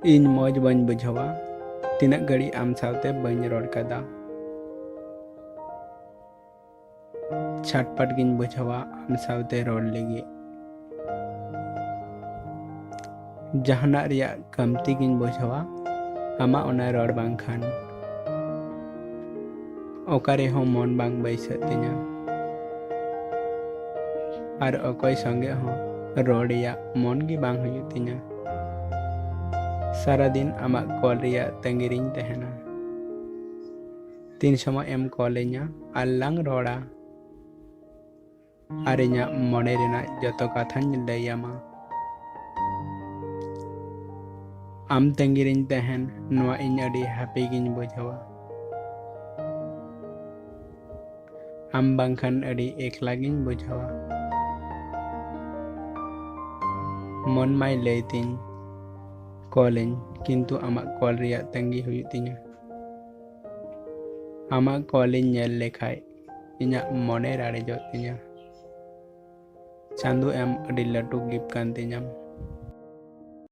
ᱤᱧ ᱢᱚᱡᱽ ᱵᱟᱹᱧ ᱵᱩᱡᱷᱟᱹᱣᱟ ᱛᱤᱱᱟᱹᱜ ᱜᱷᱟᱹᱲᱤᱡ ᱟᱢ ᱥᱟᱶᱛᱮ ᱵᱟᱹᱧ ᱨᱚᱲ ᱠᱟᱫᱟ। ᱪᱷᱟᱴᱯᱟᱴ ᱜᱤᱧ ᱵᱩᱡᱷᱟᱹᱣᱟ ᱟᱢ ᱥᱟᱶᱛᱮ ᱨᱚᱲ ᱞᱟᱹᱜᱤᱫ। ᱡᱟᱦᱟᱱᱟᱜ ᱨᱮᱭᱟᱜ ᱠᱟᱢᱛᱤ ᱜᱤᱧ ᱵᱩᱡᱷᱟᱹᱣᱟ ᱟᱢᱟᱜ ᱚᱱᱟ ᱨᱚᱲ ᱵᱟᱝᱠᱷᱟᱱ। ᱚᱠᱟ ᱨᱮᱦᱚᱸ ᱢᱚᱱ ᱵᱟᱝ ᱵᱟᱹᱭᱥᱟᱹᱜ ᱛᱤᱧᱟ। ᱟᱨ ᱚᱠᱚᱭ ᱥᱚᱸᱜᱮ ᱦᱚᱸ ᱨᱚᱲ ᱨᱮᱭᱟᱜ ᱢᱚᱱ ᱜᱮ ᱵᱟᱝ ᱦᱩᱭᱩᱜ ᱛᱤᱧᱟ। ᱥᱟᱨᱟᱫᱤᱱ ᱟᱢᱟᱜ ᱠᱚᱞ ᱨᱮᱭᱟᱜ ᱛᱟᱺᱜᱤ ᱨᱤᱧ ᱛᱟᱦᱮᱱᱟ। ᱛᱤᱱ ᱥᱚᱢᱚᱭ ᱮᱢ ᱠᱚᱞ ᱤᱧᱟ ᱟᱨ ᱞᱟᱝ ᱨᱚᱲᱟ। ᱟᱨ ᱤᱧᱟᱹᱜ ᱢᱚᱱᱮ ᱨᱮᱱᱟᱜ ᱡᱚᱛᱚ ᱠᱟᱛᱷᱟᱧ ᱞᱟᱹᱭ ᱟᱢᱟ। ᱟᱢ ᱛᱟᱺᱜᱤ ᱨᱤᱧ ᱛᱟᱦᱮᱱ ᱱᱚᱣᱟ ᱤᱧ ᱟᱹᱰᱤ ᱦᱮᱯᱤ ᱜᱤᱧ ᱵᱩᱡᱷᱟᱹᱣᱟ। ᱟᱢ ᱵᱟᱝᱠᱷᱟᱱ ᱟᱹᱰᱤ ᱮᱠᱞᱟ ᱜᱤᱧ ᱵᱩᱡᱷᱟᱹᱣᱟ। ᱢᱚᱱ ᱢᱟᱭ ᱞᱟᱹᱭ ᱛᱤᱧ ᱠᱚᱞᱟᱹᱧ ᱠᱤᱱᱛᱩ ᱟᱢᱟᱜ ᱠᱚᱞ ᱨᱮᱭᱟᱜ ᱛᱟᱺᱜᱤ ᱦᱩᱭᱩᱜ ᱛᱤᱧᱟ। ᱟᱢᱟᱜ ᱠᱚᱞᱤᱧ ᱧᱮᱞ ᱞᱮᱠᱷᱟᱡ ᱤᱧᱟᱹᱜ ᱢᱚᱱᱮ ᱨᱟᱲᱮᱡᱚᱜ ᱛᱤᱧᱟ। ᱪᱟᱸᱫᱳ ᱮᱢ ᱟᱹᱰᱤ ᱞᱟᱹᱴᱩ ᱜᱤᱯᱷᱴ ᱠᱟᱱ ᱛᱤᱧᱟᱢ।